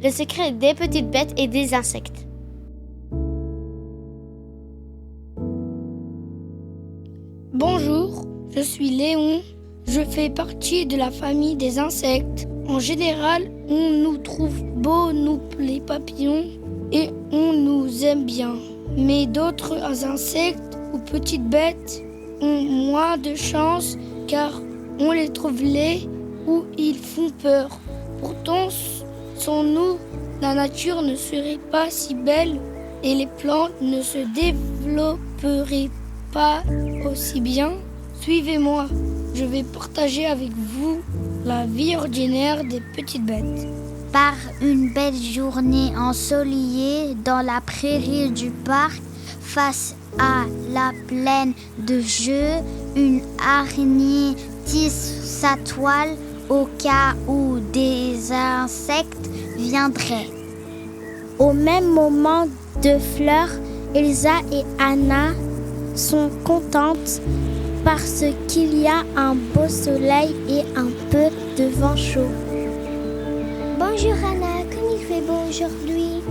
le secret des petites bêtes et des insectes. Bonjour, je suis Léon. Je fais partie de la famille des insectes. En général, on nous trouve beaux, nous les papillons, et on nous aime bien. Mais d'autres insectes ou petites bêtes ont moins de chance car on les trouve laids ou ils font peur. Pourtant, sans nous, la nature ne serait pas si belle et les plantes ne se développeraient pas aussi bien. Suivez-moi, je vais partager avec vous la vie ordinaire des petites bêtes. Par une belle journée ensoleillée dans la prairie du parc, face à la plaine de jeu, une araignée tisse sa toile au cas où des insectes viendraient. Au même moment de fleurs, Elsa et Anna sont contentes parce qu'il y a un beau soleil et un peu de vent chaud. Bonjour Anna, comme il fait beau aujourd'hui.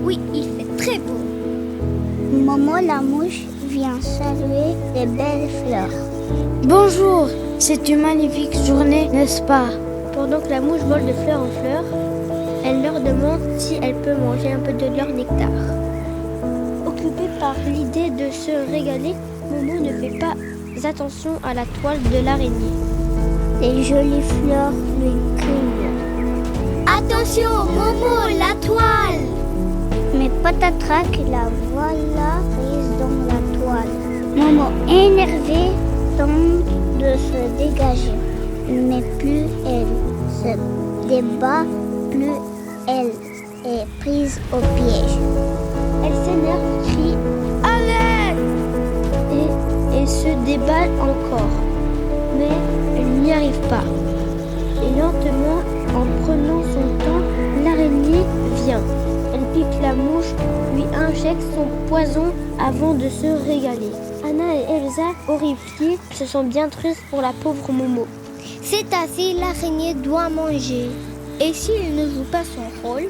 Oui, il fait très beau. Momo la mouche vient saluer les belles fleurs. Bonjour, c'est une magnifique journée, n'est-ce pas? Pendant que la mouche vole de fleur en fleur, elle leur demande si elle peut manger un peu de leur nectar. Occupée par l'idée de se régaler, Momo ne fait pas attention à la toile de l'araignée. Les jolies fleurs lui crient. Attention, Momo, la toile! Mais patatras que la voilà prise dans la toile. Momo, énervée, tente de se dégager. Mais plus elle se débat, plus elle est prise au piège. Elle s'énerve, crie « À l'aide !» et se déballe encore. Mais elle n'y arrive pas. Et lentement, en prenant son temps, l'araignée vient. Elle pique la mouche, lui injecte son poison avant de se régaler. Anna et Elsa, horrifiées, se sentent bien tristes pour la pauvre Momo. C'est ainsi, l'araignée doit manger. Et s'il ne joue pas son rôle,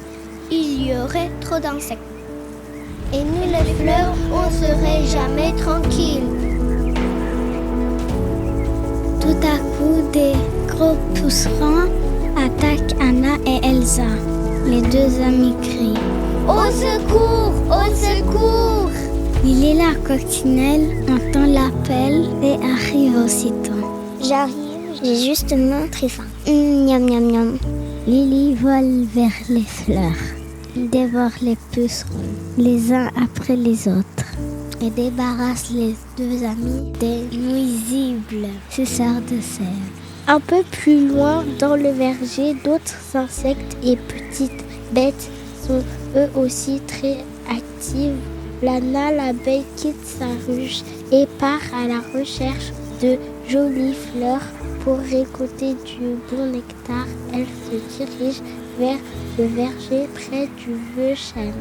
il y aurait trop d'insectes. Et nous les fleurs, on serait jamais tranquilles. Tout à coup, des gros pousserons attaquent Anna et Elsa. Les deux amies crient « Au secours! Au secours !» Lily la coccinelle entend l'appel et arrive aussitôt. J'arrive, j'ai justement très faim. Miam miam miam. Lily vole vers les fleurs. Il dévore les pucerons, les uns après les autres, et débarrasse les deux amis des nuisibles suceurs de sève. Un peu plus loin, dans le verger, d'autres insectes et petites bêtes sont eux aussi très actives. Lana, l'abeille, quitte sa ruche et part à la recherche de jolies fleurs pour récolter du bon nectar. Elle se dirige vers le verger près du vieux chêne.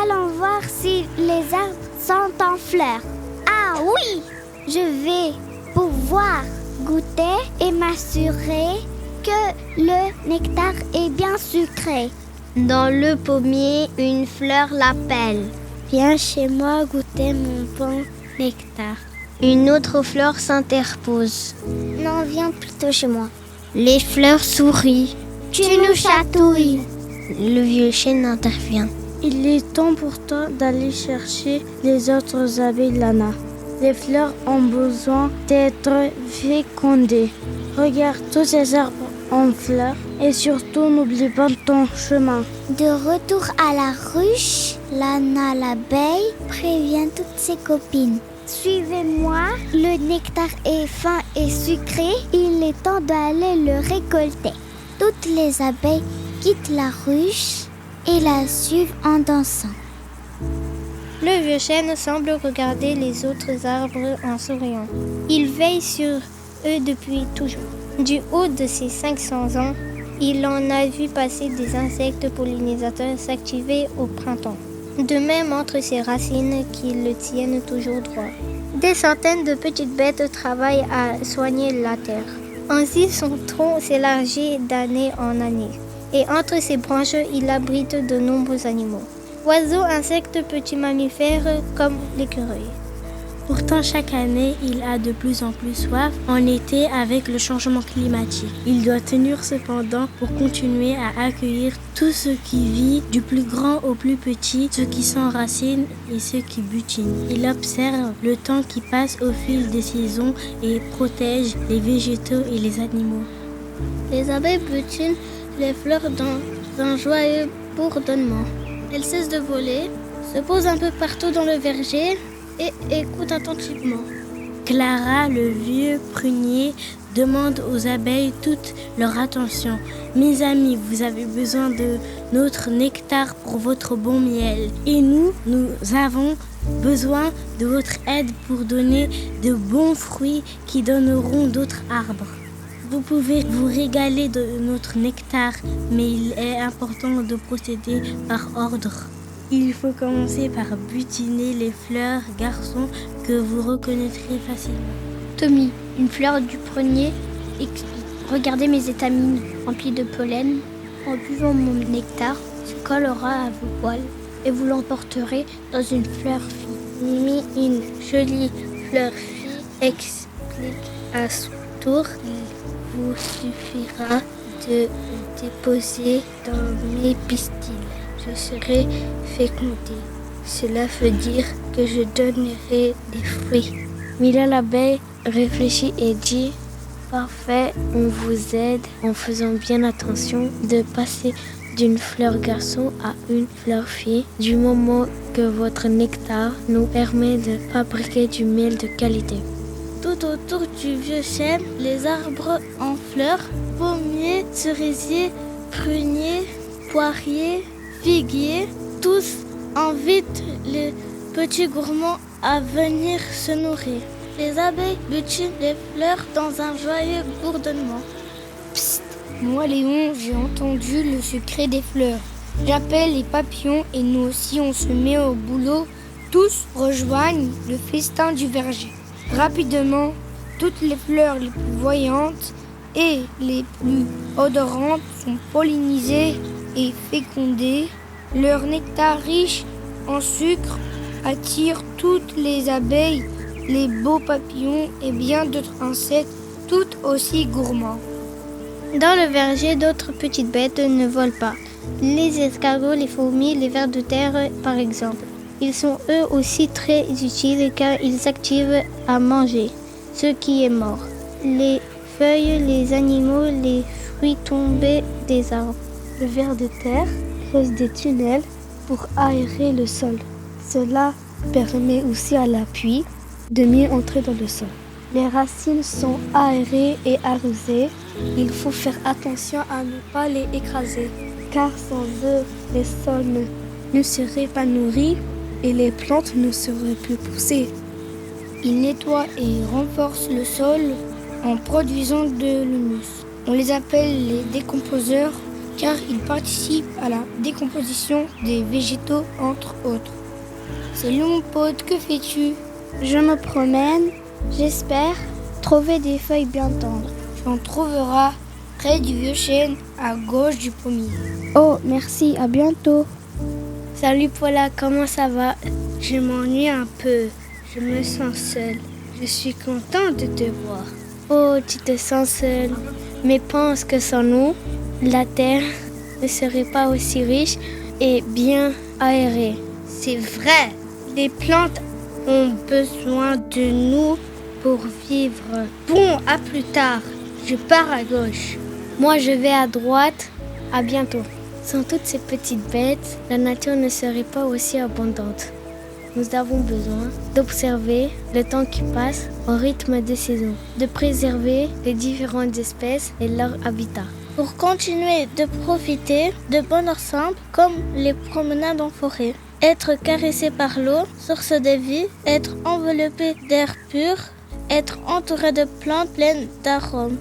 Allons voir si les arbres sont en fleurs. Ah oui, je vais pouvoir goûter et m'assurer que le nectar est bien sucré. Dans le pommier, une fleur l'appelle. Viens chez moi goûter mon bon nectar. Une autre fleur s'interpose. Non, viens plutôt chez moi. Les fleurs sourient. Tu nous chatouilles. Le vieux chêne intervient. Il est temps pour toi d'aller chercher les autres abeilles, Lana. Les fleurs ont besoin d'être fécondées. Regarde tous ces arbres en fleurs et surtout n'oublie pas ton chemin. De retour à la ruche, Lana l'abeille prévient toutes ses copines. Suivez-moi, le nectar est fin et sucré, il est temps d'aller le récolter. Toutes les abeilles quittent la ruche et la suivent en dansant. Le vieux chêne semble regarder les autres arbres en souriant. Il veille sur eux depuis toujours. Du haut de ses 500 ans, il en a vu passer des insectes pollinisateurs s'activer au printemps. De même entre ses racines qui le tiennent toujours droit. Des centaines de petites bêtes travaillent à soigner la terre. Ainsi son tronc s'élargit d'année en année. et entre ses branches, il abrite de nombreux animaux. Oiseaux, insectes, petits mammifères comme l'écureuil. Pourtant, chaque année, il a de plus en plus soif en été avec le changement climatique. Il doit tenir cependant pour continuer à accueillir tout ce qui vit, du plus grand au plus petit, ceux qui s'enracinent et ceux qui butinent. Il observe le temps qui passe au fil des saisons et protège les végétaux et les animaux. Les abeilles butinent les fleurs dans un joyeux bourdonnement. Elles cessent de voler, se posent un peu partout dans le verger et écoute attentivement. Clara, le vieux prunier, demande aux abeilles toute leur attention. « Mes amis, vous avez besoin de notre nectar pour votre bon miel. Et nous avons besoin de votre aide pour donner de bons fruits qui donneront d'autres arbres. Vous pouvez vous régaler de notre nectar, mais il est important de procéder par ordre. Il faut commencer par butiner les fleurs, garçons, que vous reconnaîtrez facilement. » Tommy, une fleur du prunier, explique. Regardez mes étamines remplies de pollen. En buvant mon nectar, se collera à vos poils et vous l'emporterez dans une fleur fille. Mimi, une jolie fleur fille, explique à son tour. Il vous suffira de déposer dans mes pistils. Je serai fécondée. Cela veut dire que je donnerai des fruits. Mila l'abeille réfléchit et dit « Parfait, on vous aide en faisant bien attention de passer d'une fleur garçon à une fleur fille, du moment que votre nectar nous permet de fabriquer du miel de qualité. » Tout autour du vieux chêne, les arbres en fleurs, pommiers, cerisiers, pruniers, poiriers, figuiers, tous invitent les petits gourmands à venir se nourrir. Les abeilles butinent les fleurs dans un joyeux bourdonnement. Psst, moi Léon, j'ai entendu le secret des fleurs. J'appelle les papillons et nous aussi on se met au boulot. Tous rejoignent le festin du verger. Rapidement, toutes les fleurs les plus voyantes et les plus odorantes sont pollinisées et fécondées. Leur nectar riche en sucre attire toutes les abeilles, les beaux papillons et bien d'autres insectes, tout aussi gourmands. Dans le verger, d'autres petites bêtes ne volent pas. Les escargots, les fourmis, les vers de terre par exemple. Ils sont eux aussi très utiles car ils s'activent à manger ce qui est mort. Les feuilles, les animaux, les fruits tombés des arbres. Le ver de terre creuse des tunnels pour aérer le sol. Cela permet aussi à la pluie de mieux entrer dans le sol. Les racines sont aérées et arrosées. Il faut faire attention à ne pas les écraser, car sans eux, les sols ne seraient pas nourris et les plantes ne seraient plus poussées. Ils nettoient et renforcent le sol en produisant de l'humus. On les appelle les décomposeurs car ils participent à la décomposition des végétaux entre autres. C'est long, Pod, que fais-tu? Je me promène, j'espère trouver des feuilles bien tendres. Tu en trouveras près du vieux chêne à gauche du pommier. Oh, merci, à bientôt. Salut Paula, comment ça va? Je m'ennuie un peu, je me sens seule. Je suis contente de te voir. Oh, tu te sens seule, mais pense que sans nous, la terre ne serait pas aussi riche et bien aérée. C'est vrai, les plantes ont besoin de nous pour vivre. Bon, à plus tard, je pars à gauche. Moi, je vais à droite, à bientôt. Sans toutes ces petites bêtes, la nature ne serait pas aussi abondante. Nous avons besoin d'observer le temps qui passe au rythme des saisons, de préserver les différentes espèces et leur habitat. Pour continuer de profiter de bonheur simple comme les promenades en forêt. Être caressé par l'eau, source de vie, être enveloppé d'air pur, être entouré de plantes pleines d'arômes.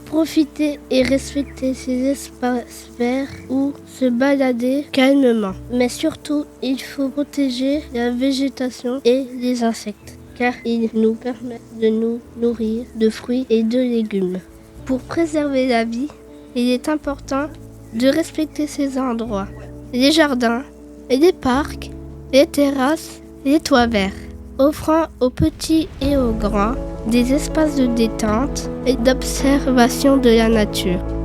Profiter et respecter ces espaces verts ou se balader calmement. Mais surtout, il faut protéger la végétation et les insectes, car ils nous permettent de nous nourrir de fruits et de légumes. Pour préserver la vie, il est important de respecter ces endroits, les jardins, les parcs, les terrasses, les toits verts, offrant aux petits et aux grands des espaces de détente et d'observation de la nature.